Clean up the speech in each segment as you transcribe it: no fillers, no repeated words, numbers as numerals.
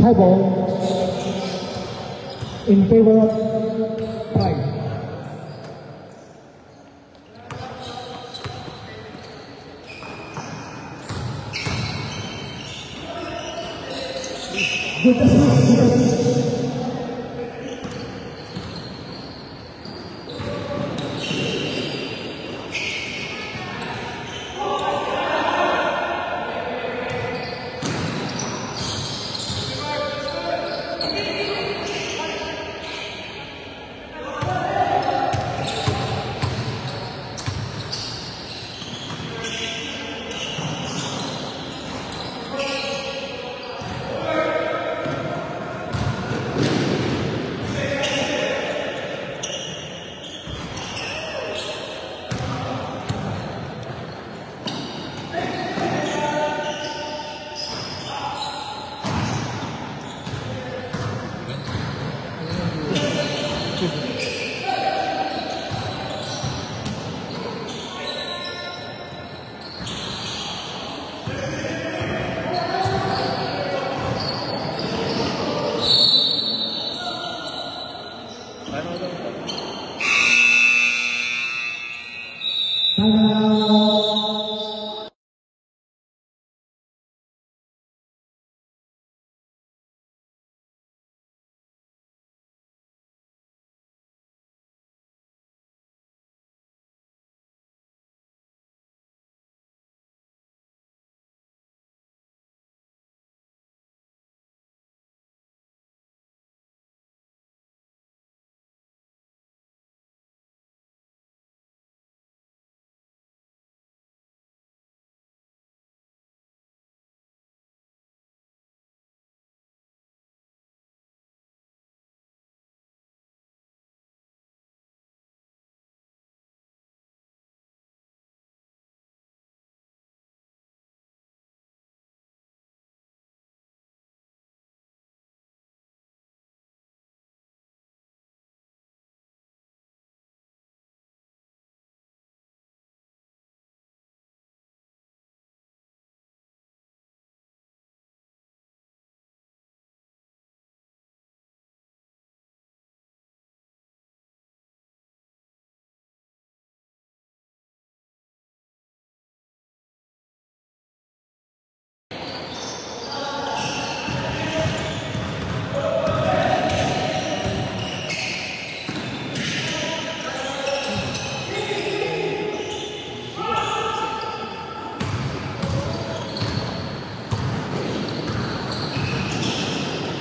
Tie ball in favor of Pride. Good assist.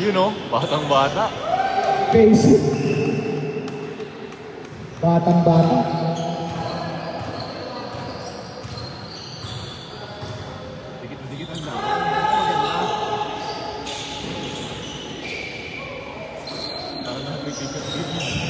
You know, batang-bata. Basic. Batang-bata. Dikit-dikit ang dami. Parang nakapipikit-dikit.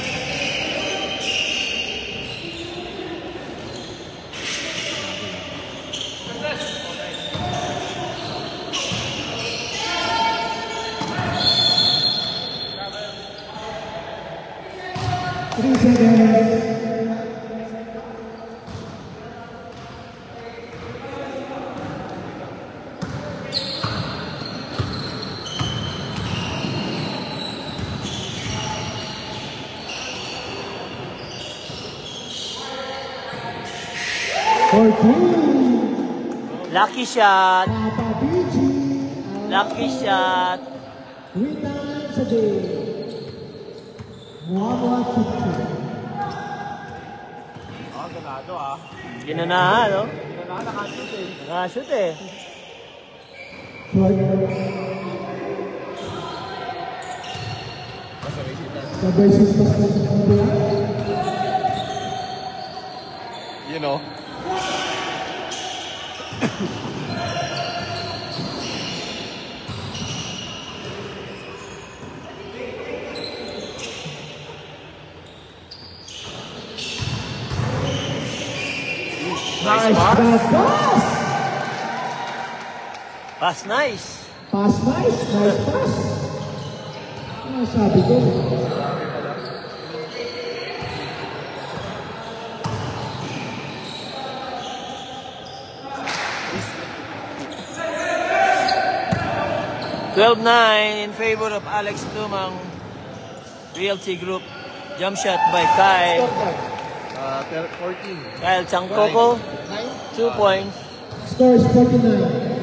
Lucky shot. Lucky shot. 3 times a day. Ganado ah. Ginanahan, no? Ganado, nakashoot eh. Nakashoot eh. You know. Nice pass. Pass nice. Pass nice. Nice pass. Ano sabi ko? 12-9 in favor of Alex Tumang Realty Group. Jump shot by Kyle. 14. Kyle Changcoco. 2 points. Score is 49.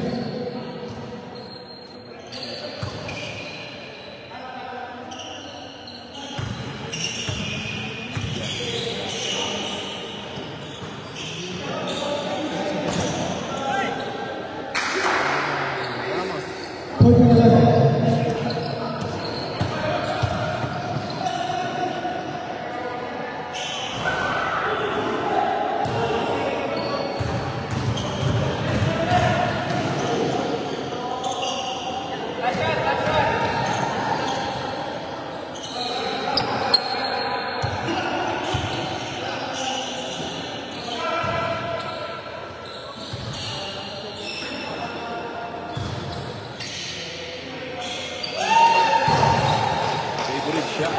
Favorite shot.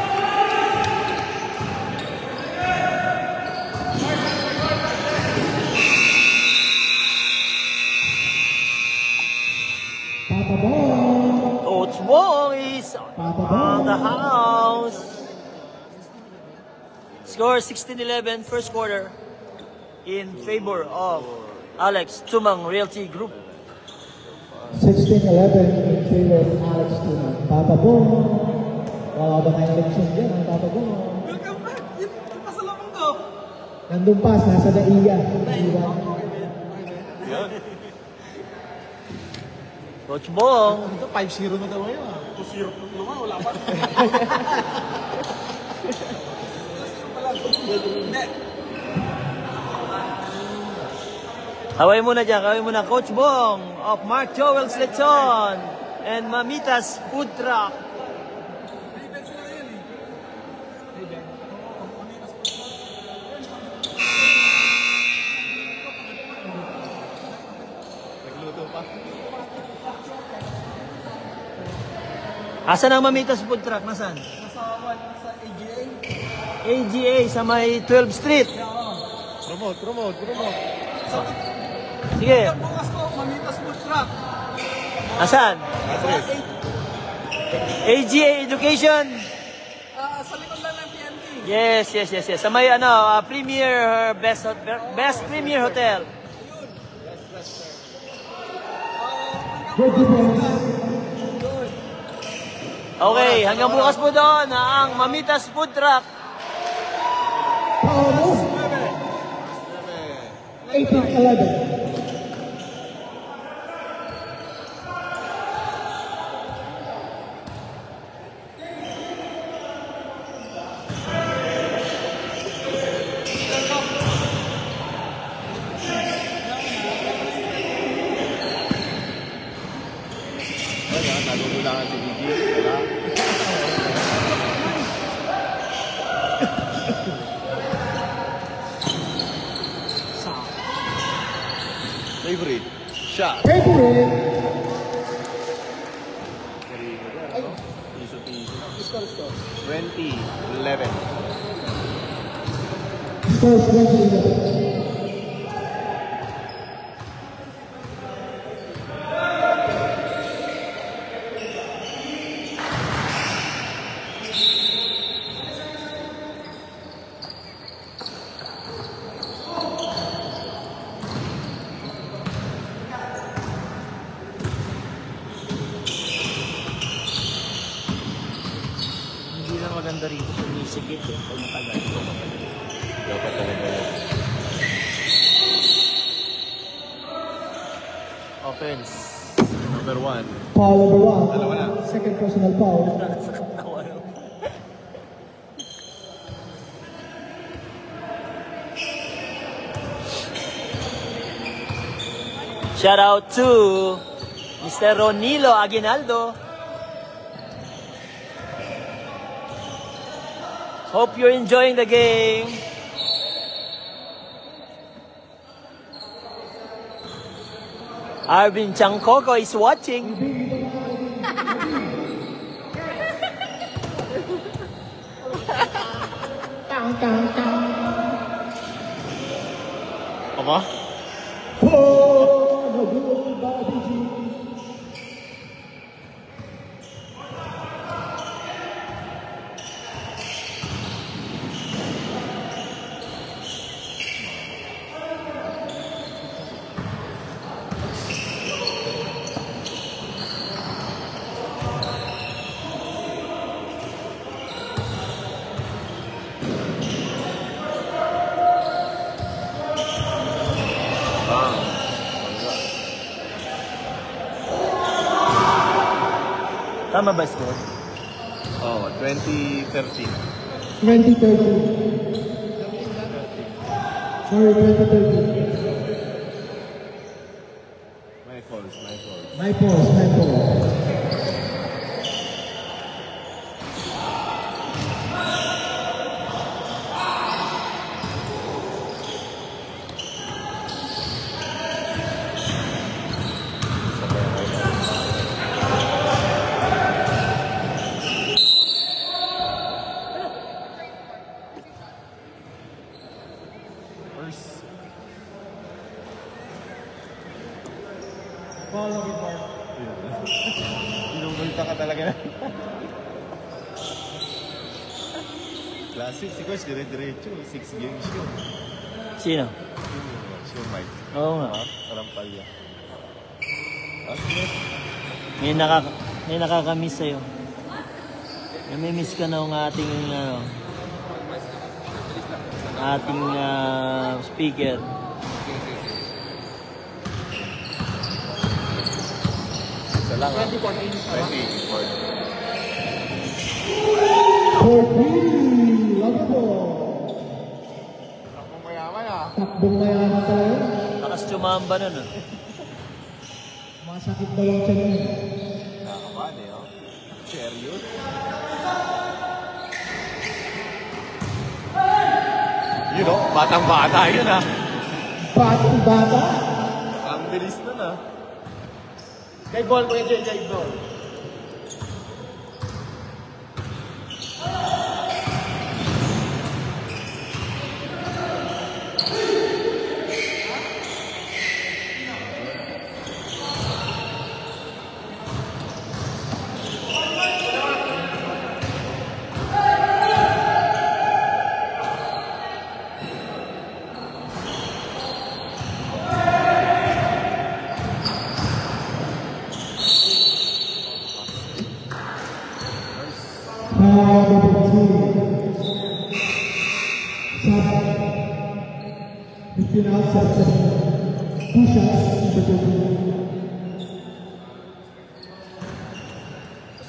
Papa Bong. Coach Bong is on the house. Score 16-11 first quarter in favor of Alex Tumang Realty Group. 16-11 in favor of Alex Tumang. Papa Bong. Wala ba tayong leksyon dyan ang Papa Bong? Welcome back! Yung pasalubong ko! Nandun pa, nasa daiya. Iwan. Coach Bong. Ito, 5-0 na daw ngayon. 2-0 naman, wala pa. Hindi. Kaway muna dyan, kaway muna. Coach Bong of Mark Joel's Lechon and Mamitas Food Truck. Ray-Ben sila ngayon eh. Ray-Ben? Oo, Mamitas. Nagluto pa. Asan ang Mamitas Food Truck? Nasaan? Nasa AGA. AGA sa may 12th Street. Promote. Sige. Ang bukas ko, Mamitas Food Truck. Asan? Address. AGA Education. Sa likod lang ng PNP. Yes. Sa may Premier Best Premier Hotel. Good defense. Okay, hanggang bukas po doon ang Mamitas Food Truck. Power move. 18-11. Wala, nagugulangan si Gigi. Wala. Favorite shot. Favorite. Piso. 20-11. Score is 20-11. Hindi na maganda rito sa nisikip eh. Pag matagal. Dapat talaga yun. Offense. Number 1. Foul number 1. Dalawa na. Second personal foul. Shout out to Mr. Ronilo Aguinaldo. Hope you're enjoying the game. Arvin Changcoco is watching. Aba? Oh, no good by BG. Tama ba score? Oh, 2013. 2030. Sorry, 2030. My fault, my fault. My pause, my pause. First. Follow me, Mark. Inumulta ka talaga na. Classic, si Coach, dire-diretso. 6 games yun. Sino? Sure, Mike. Oo nga. Rampalya. May nakakamiss sa'yo. Namimiss ka na ng ating, speaker. Isa lang, ha? 20. For three, love po. Takbong mayaman, ha? Takbong mayaman talaga. Lakas tumamba nun, ah. Masakit daw ang tiyan niya. Nakakabahan, eh, oh. Serious? You know, batang-bata yun, ha? Bata. Ang bilis nun, ha? Kay ball mo yung kay ball.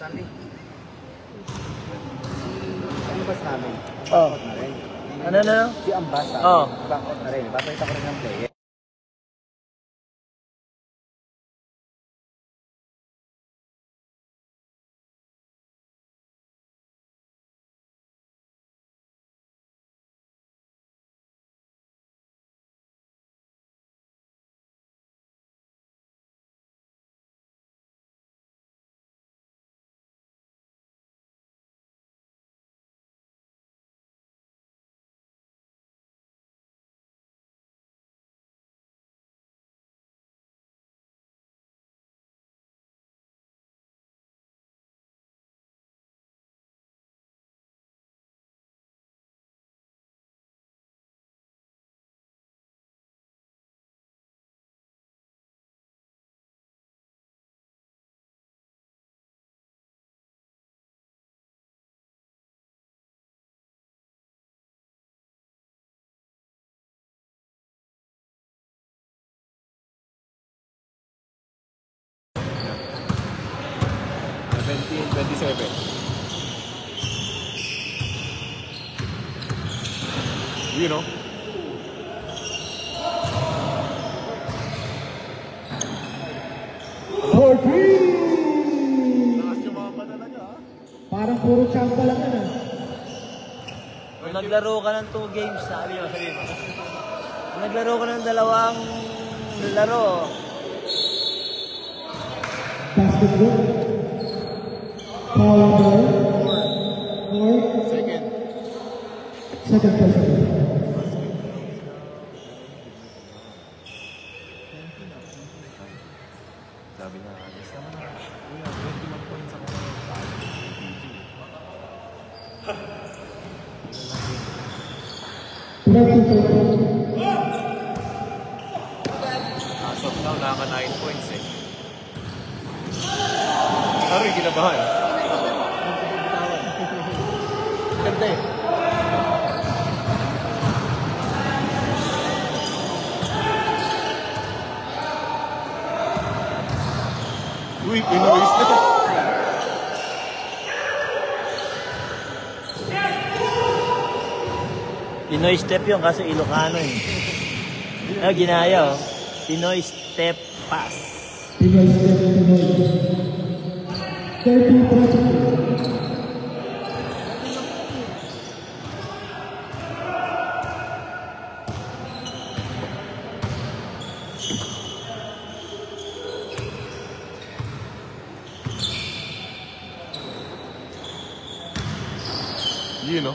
Sabi. Ano ba sa amin? Oh. Ano? Si Ambasa. Oh. Back out na rin. Papalita ko rin ng player. Seventeen, 27. You know? For three. Lakas yung mga pa talaga, ha? Parang puro champa lang yan. Kung naglaro ka ng 2 games, sabi mo. Kung naglaro ka ng 2 laro, Basketball. Power ball. Or Second. second person. Sabi niya, alis naman na. Kuya, 21 points ako ngayon. As of now, naka 9 points, eh. Aroy, kinabahan. Ganda eh. Uy, pinuwis na. Pinoy step yun kasi Ilocano eh. Ah, ginaya oh. Pinoy step pass. Pinoy step, Pinoy. 30-32. You know.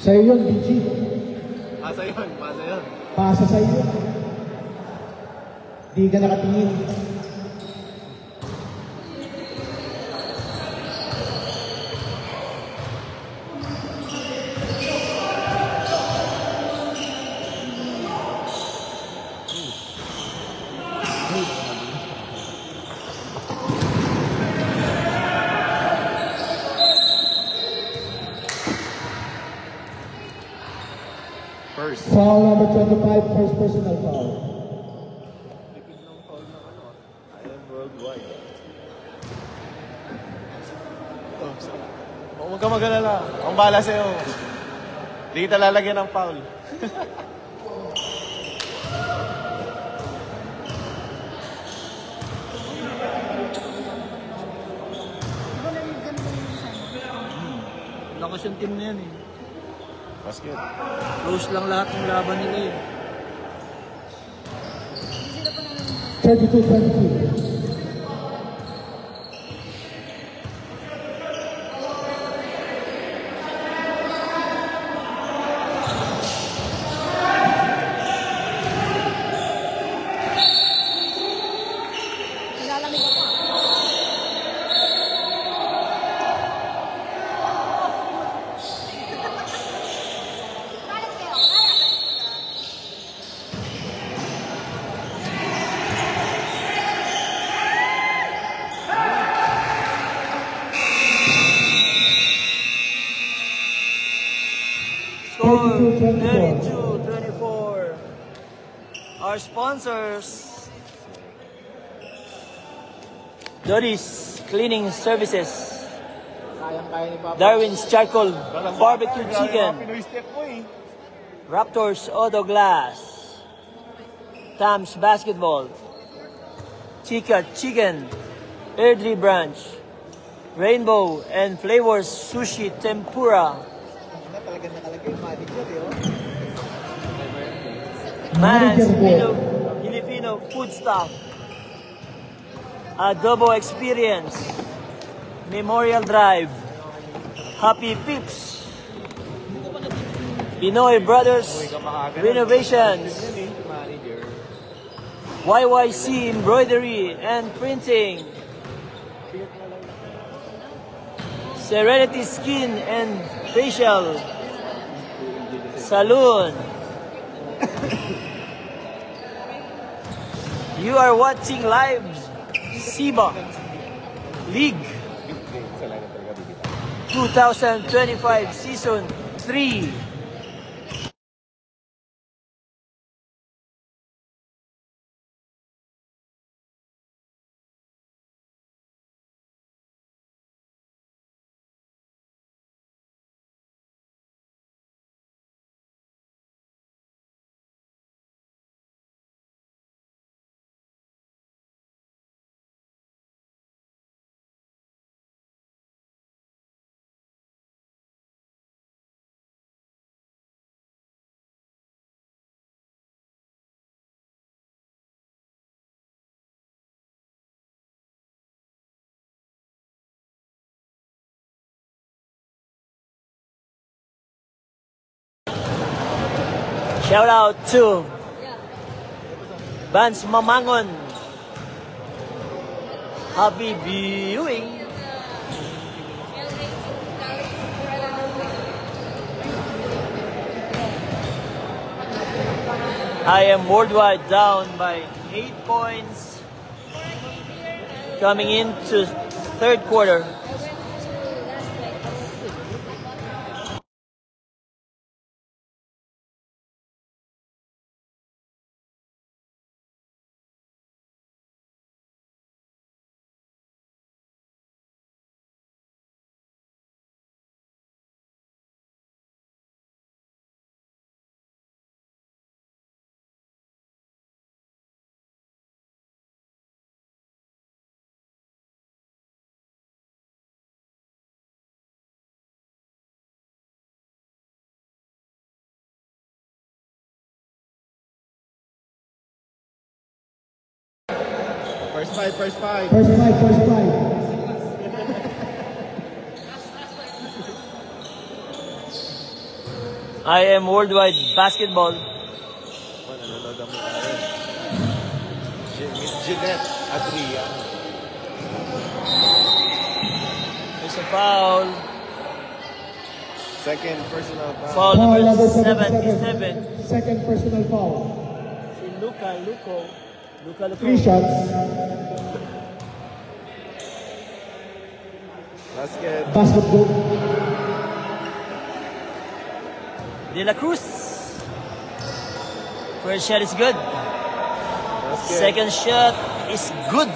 Sa'yo yun, BG. Pasa yun, pasa yun. Pasa sa'yo. Di ka nakatingin. First. Foul number 25, first personal foul. Lipid ng foul ng ano ah. Iron Worldwide. Oh, so, huwag ka mag-alala. Ang bala sa'yo. Hindi kita lalagyan ng foul. Lakas yung team na yan eh. Basket. Close lang lahat ng laban nila eh. 32-22. Nilalamig ako. Kalat kayo, kalat. Score 32-24. 32-24. Our sponsors. Doris Cleaning Services. Kayang-kaya ni Papa. Darwin's Charcoal Barbecue Chicken. Pinoy step mo eh. Raptors Auto Glass. Tams Basketball. Chica Chicken. Airdrie Branch. Rainbow and Flavors Sushi Tempura. Talagang nakalagay yung manager yun. Man's Filipino Food Stuff. Adobo Experience. Memorial Drive. Happy Pips. Pinoy Brothers Renovations. Manager. YYC Embroidery and Printing. Serenity Skin and Facial Salon. You are watching live SIBA League 2025 Season 3. Shout out to Vance Mamangon. Happy viewing. IM Worldwide down by 8 points. Coming into third quarter. First five, first five. First five, first five. IM Worldwide Basketball. Nanonood ang mukha yun. Miss Jeanette Adrian. There's a foul. Second personal foul. Foul number 77. Second personal foul. Si Luka Luco. 3 shots. Basket. Basket good. De La Cruz. First shot is good. Basket. Second shot is good.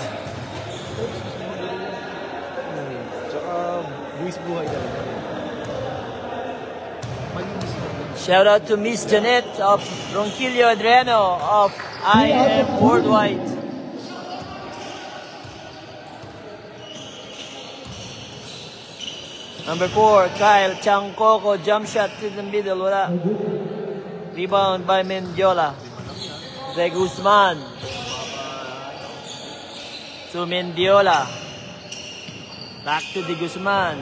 Tsaka, buwis buhay talaga. Shout out to Miss Janet of Ronquillo Adriano of IM Worldwide. Number 4, Kyle Changcoco, jump shot to the middle, wala. Rebound by Mendiola. De Guzman. To Mendiola. Back to De Guzman.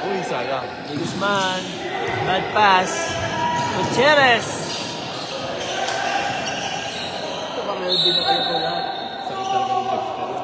Uy, sayang. De Guzman. Bad pass. Gutierrez. Hindi na kayo po lahat. Sakit talaga yung legs ka rin.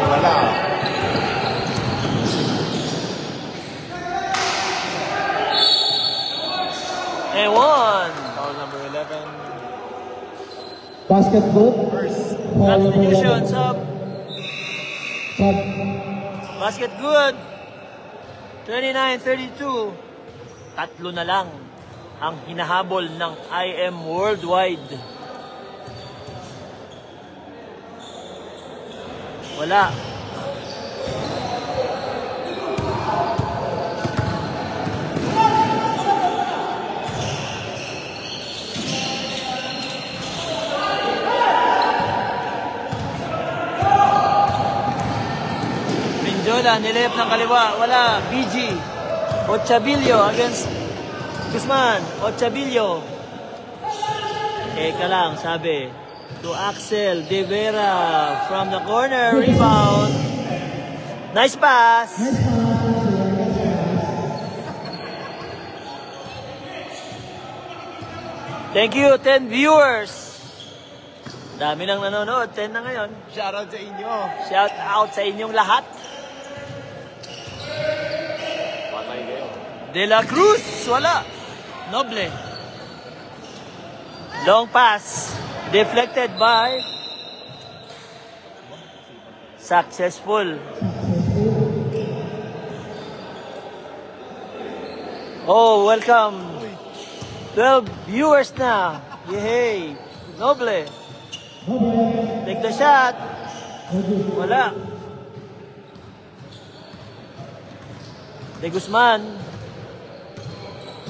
Wala. And one. Foul number 11. Basket good. First. Foul number 11. Substitutions up. Sub. Basket good. 29-32. Tatlo na lang ang hinahabol ng IM Worldwide. Wala. Mindiola, nilayap ng kaliwa. Wala. BG. Ochabillo against Guzman. Ochabillo. Eka lang, sabi. To Axel De Vera from the corner. Rebound. Nice pass. Thank you, 10 viewers. Dami nang nanonood. 10 na ngayon. Shoutout sa inyo. Shout out sa inyong lahat. Patay kayo. De La Cruz. Wala. Noble. Long pass. Deflected by successful. Oh, welcome. 12 viewers na. Yay. Noble. Take the shot. Wala. De Guzman.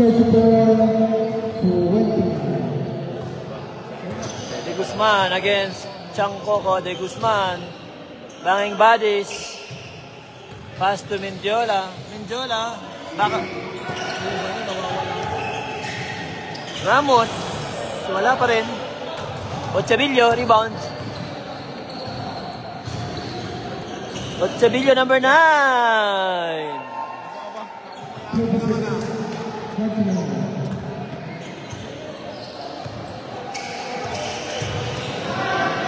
34-20. De Guzman against Changcoco. De Guzman. Banging bodies. Pass to Mendiola. Mendiola. Baka. Ramos. wala pa rin. Ochavillo, rebound. Ochavillo, number 9.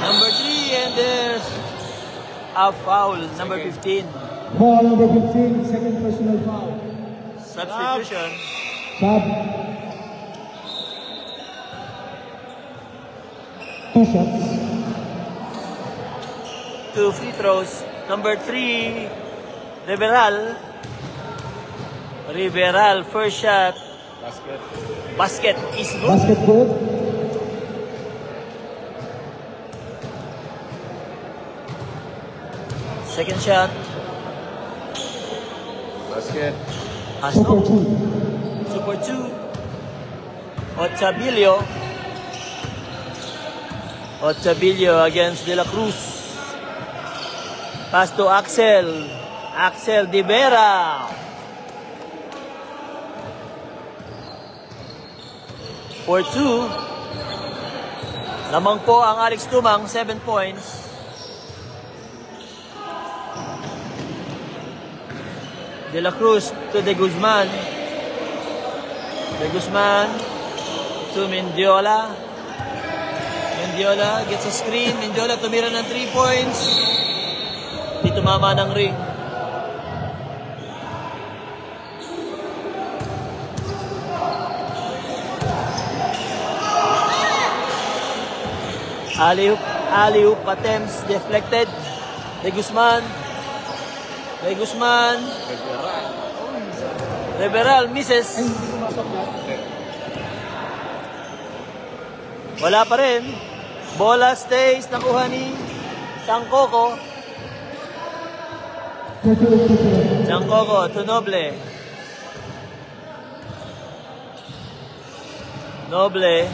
Number 3, and there's a foul, number 15. Foul number 15, second personal foul. Substitution. Sub. 2 shots. 2 free throws. Number 3, Riveral. Riveral, first shot. Basket. Basket is good. Basket good. Second shot. Basket. Pass Super off. 2. Super 2. Ochavillo. Ochavillo against De La Cruz. Pass to Axel. Axel De Vera. 4-2. Lamang po ang Alex Tumang, 7 points. De La Cruz to De Guzman. De Guzman to Mendiola. Mendiola gets a screen. Mendiola tumira ng 3 points. Di tumama ng ring. Alley-oop attempts deflected. De Guzman. De Guzman. Riveral misses. Wala pa rin. Bola stays. Nakuha ni Changcoco. Changcoco to Noble. Noble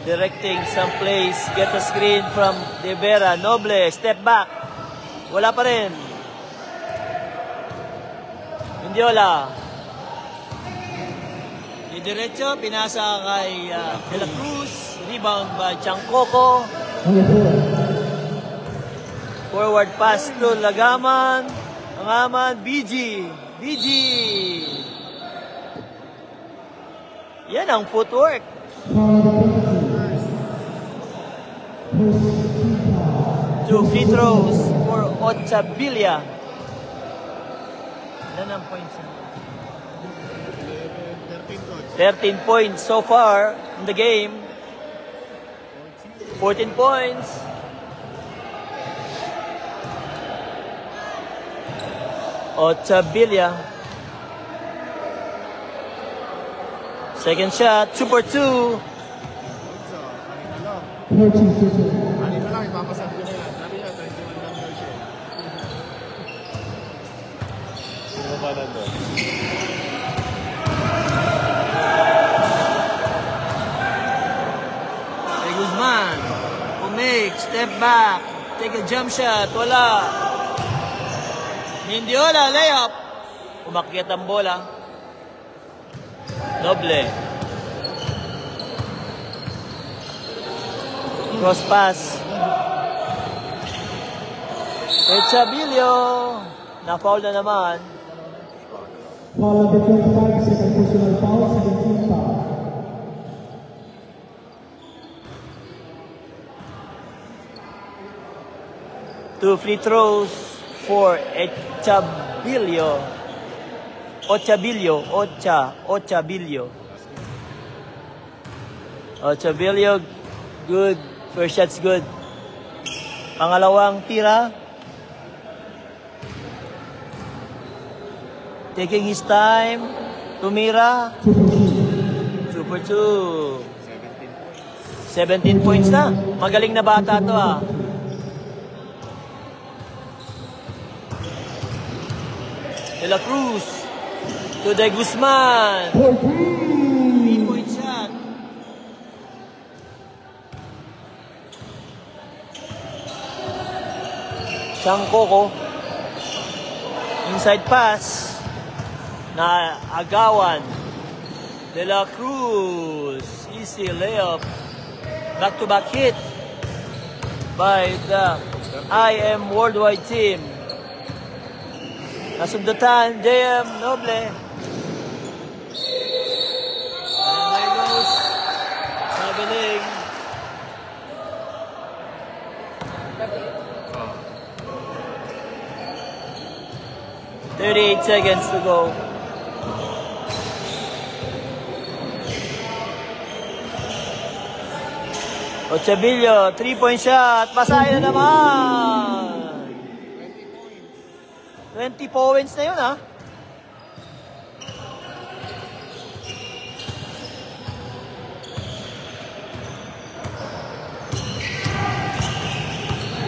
directing some plays. Get a screen from De Vera. Noble, step back. Wala pa rin. Mendiola. Di diretso, pinasa kay De La Cruz. Rebound by Changcoco. Forward pass to Lagaman. Lagaman, BG. BG. Yan ang footwork. Two free throws for Ochavillo. Ilan ang points? 13 points so far in the game. 14 points. Ochavillo. Second shot, super 2. Ano na lang, ipapasabi ko na yan. Sabi niya, 21 lang daw siya. Sino ba nandun? De Guzman. Umake, step back. Take a jump shot. Wala. Mendiola, layup. Umakyat ang bola. Noble. Cross pass. Ochavillo. Na-foul na naman. Foul number 25, second personal foul, 17 foul. Two free throws for Ochavillo. Ochavillo. Ochavillo, good. First shot's good. Pangalawang tira. Taking his time. Tumira. Super 2. 17 points na. Magaling na bata to ah. De La Cruz to De Guzman. 3-point shot. Changcoco. Inside pass. Na agawan. De La Cruz is easy layup. Back-to-back hit by the IM Worldwide team. Nasundutan, JM Noble. And there goes Sabeling. Oh. 38 seconds to go. Ochavillo, 3-point shot. Pasaya na naman. 20 points na yun, ha?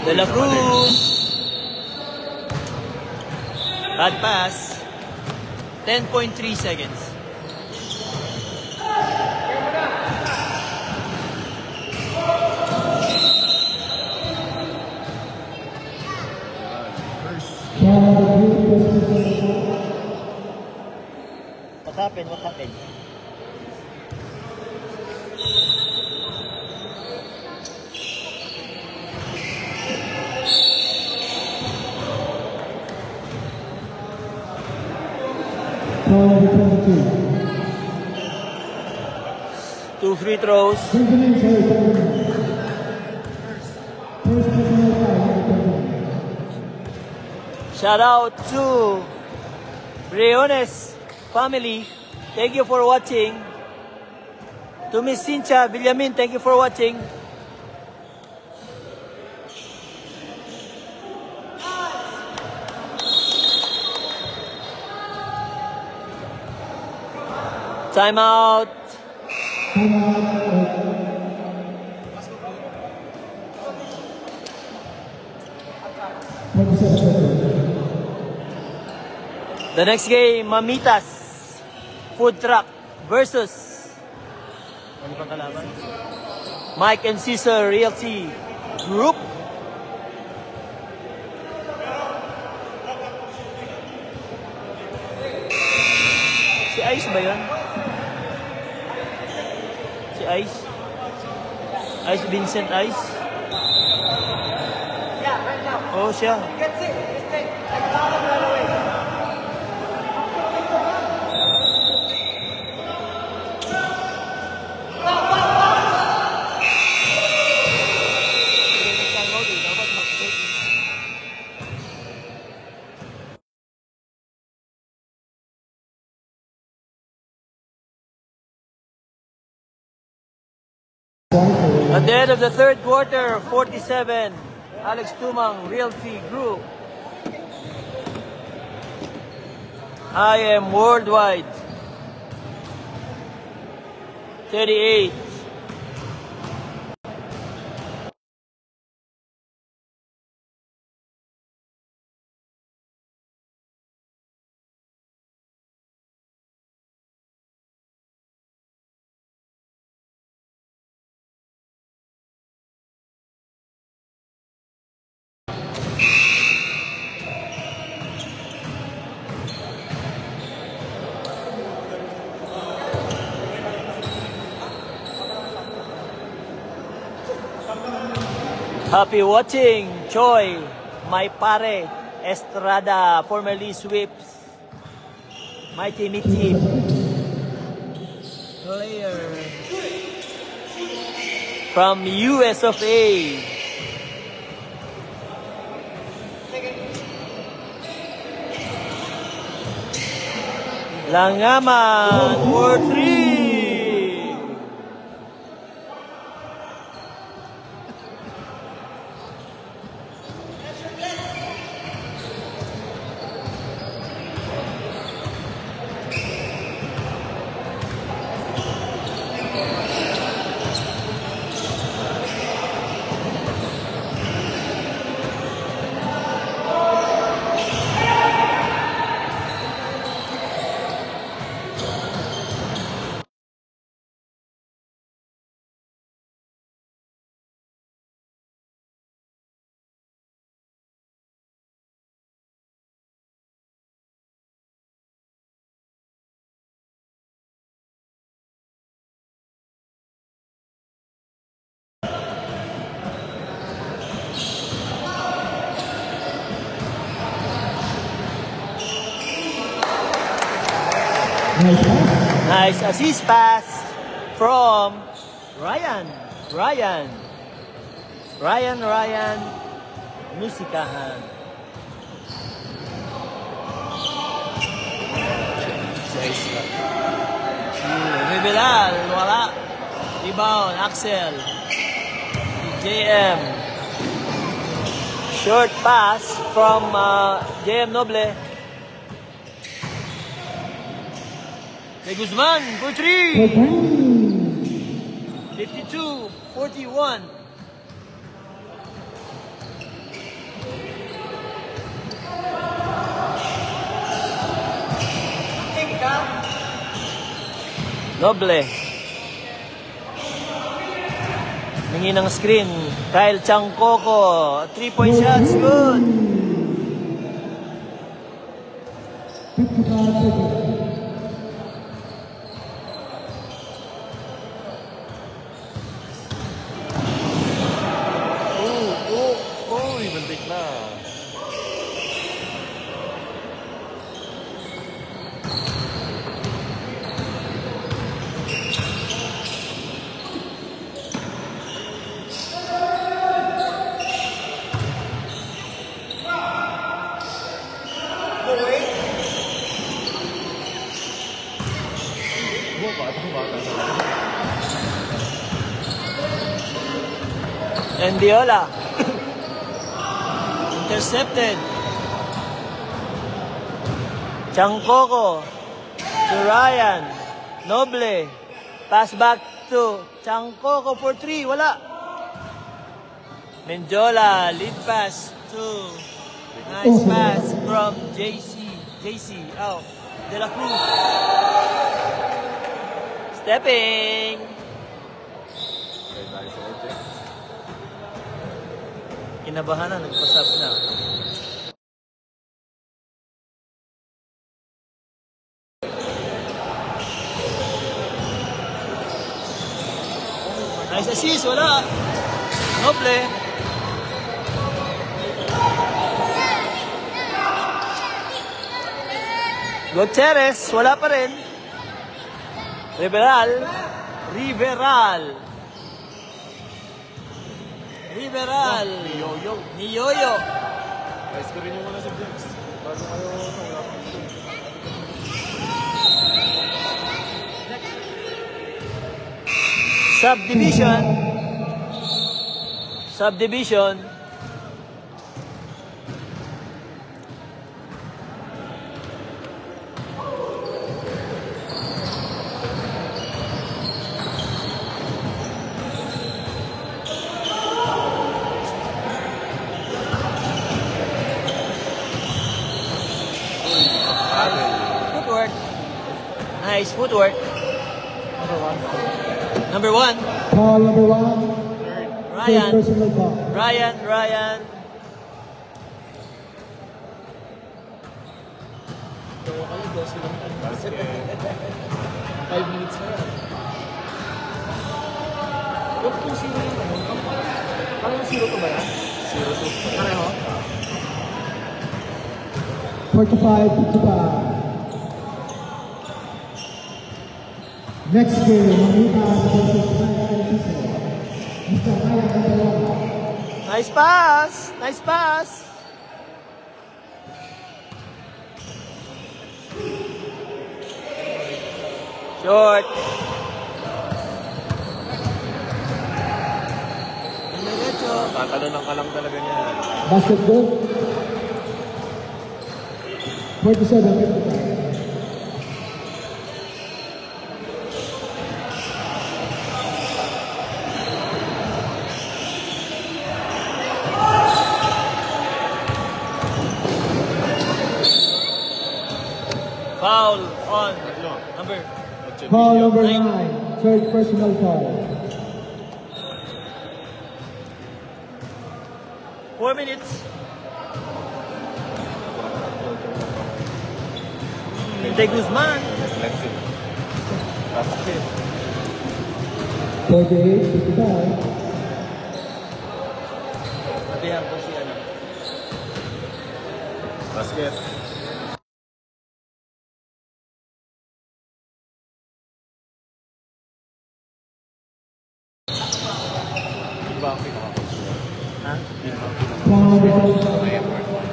De La Cruz. Bad pass. 10.3 seconds. What happened? What happened? Two free throws. Shout out to Briones family. Thank you for watching. To Miss Cynthia Villamin, thank you for watching. Time out. The next game, Mamitas Food Truck versus ano pang kalaban? Mike and Caesar Realty Group. Si Ice ba yun? Si Ice? Ice Vincent Ice? Oh, siya. At the end of the third quarter, 47, Alex Tumang Realty Group. I am Worldwide, 38. Happy watching, Choi, my pare, Estrada, formerly Sweeps, my team player from US of A. Langaman for 3. Nice assist pass from Ryan. Ryan Musikahan. Rivelal, wala. Rebound, Axel. JM. Short pass from JM Noble. De Guzman for 3. 52-41. Noble. Hingi ng screen. Kyle Changcoco. 3-point shots. Good. 55 seconds. Bantik na. Endiola. Intercepted. Changcoco to Ryan. Noble. Pass back to Changcoco for 3. Wala. Menjola. Lead pass to. Nice pass from JC. Oh. De La Cruz. Stepping. Kinabahan na, nagpasab na. Nice assist, wala. Noble. Gutierrez, wala pa rin. Riveral. Ni Yoyo. Guys, ko rin yung muna sa James. Bago kayo Subdivision. Footwork. Nice footwork. Number one. Call number 1. Ryan. Personal call. Ryan. Basket. 5 minutes na yan. Yung kung sino yung parang 0-2 ba yan? 0-2. Pareho? 45-55. Next game, Manitas versus Mr. Ryan Andalona. Nice pass. Short. Tatalunan ka lang talaga niya. Basket good. 47-55. Foul on number. Call number 9. Third personal foul. 4 minutes. De Guzman. Let's see. Basket. 48-55. Sabihan ko si ano. Basket. ba ang pinaka-consumer? Ha? Yun ba ang pinaka- Round may effort?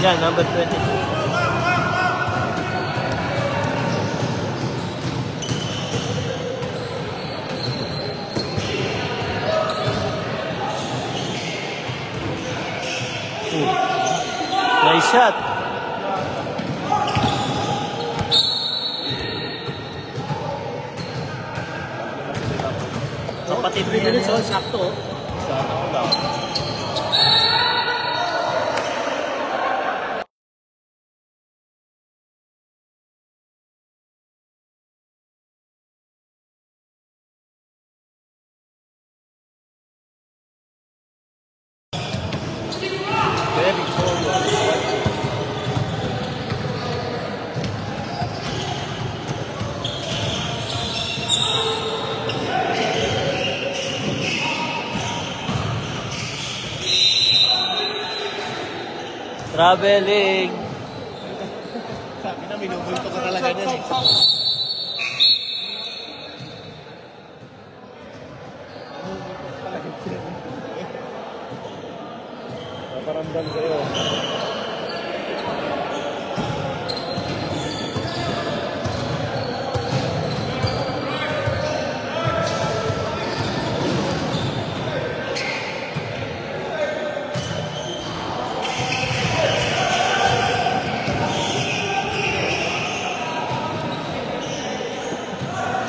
Yan, number 22. Nice shot. Kapatid niya yan. Sakto. Sana ko lang. Very cold. Traveling. Sabi na, minubulto ka talaga niyan eh. Paparamdam sa'yo.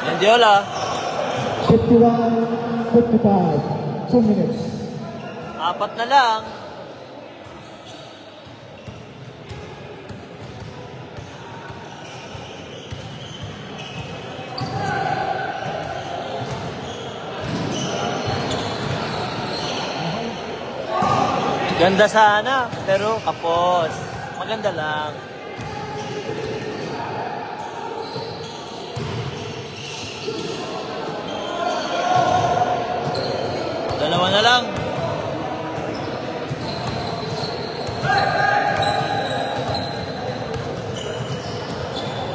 Mendiola. 51-55. 2 minutes. 4 na lang. Ganda sana, pero kapos. Maganda lang. Dalawa na lang.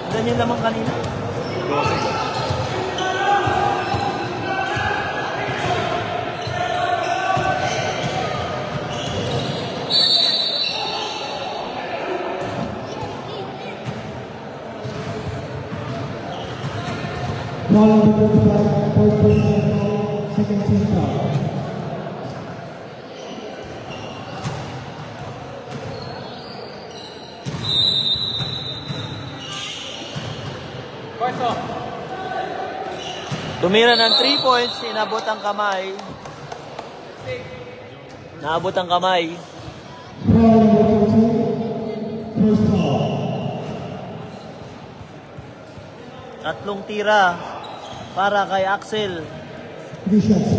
Ganyan naman kanina. Round 45, 14, second team foul. Tumira ng 3 points, inabot ang kamay. Naabot ang kamay. Round 42, first foul. Tatlong tira para kay Axel. 3 shots.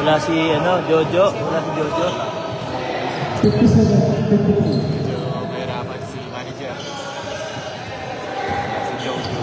Wala si Jojo. Wala si Jojo. 57-52. Medyo mahirapan si manager. Si Jojo.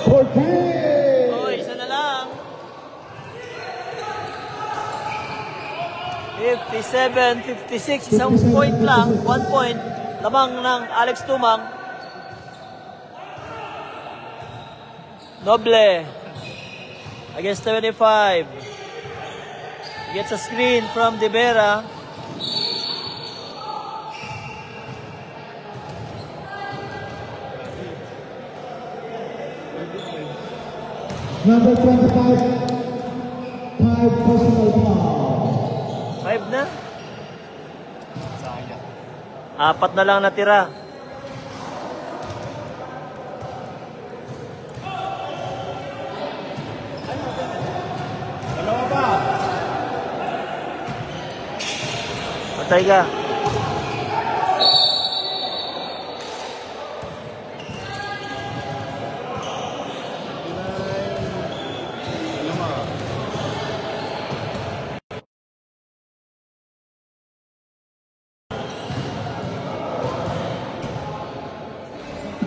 Oh, isa na lang. 57-56. Isang point lang. 1 point. Lamang ng Alex Tumang. Noble. Against 75. Gets a screen from De Vera. Number 25, 5 personal foul. 5 na. Sayang. 4 na lang natira. Dalawa ba? Patay ka.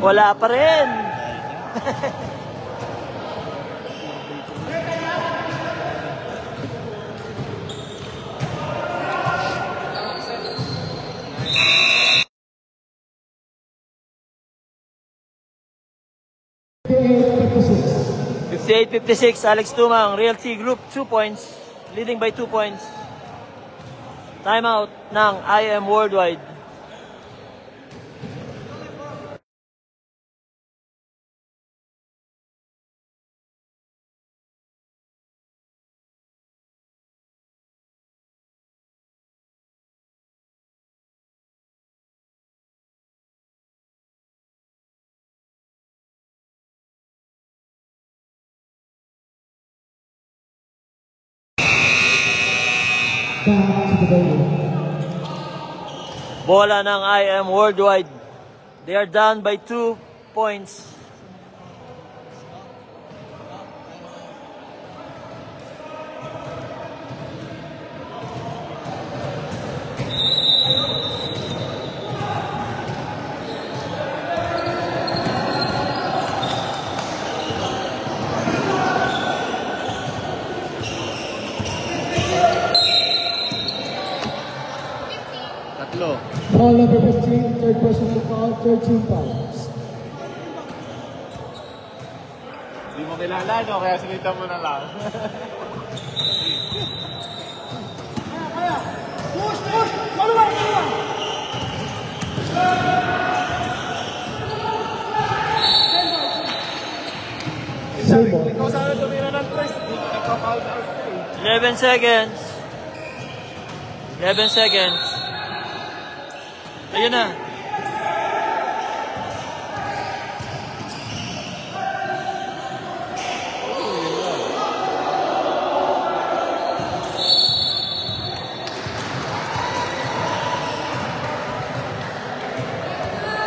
Wala pa rin. Fifty-eight, 58-56, Alex Tumang, Realty Group, 2 points, leading by 2 points. Timeout ng IM Worldwide. back to the venue. Bola ng IM Worldwide. They are down by 2 points. Tatlo. Foul number 15, third personal foul, 13 fouls. Hindi mo kilala, no? Kaya sinita mo na lang. Same ball. Ikaw sana tumira ng tres. Ikaw-foul out eh. 11 seconds. 11 seconds. Ayun na.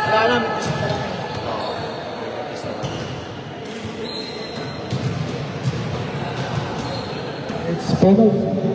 Wala na. It's penalty.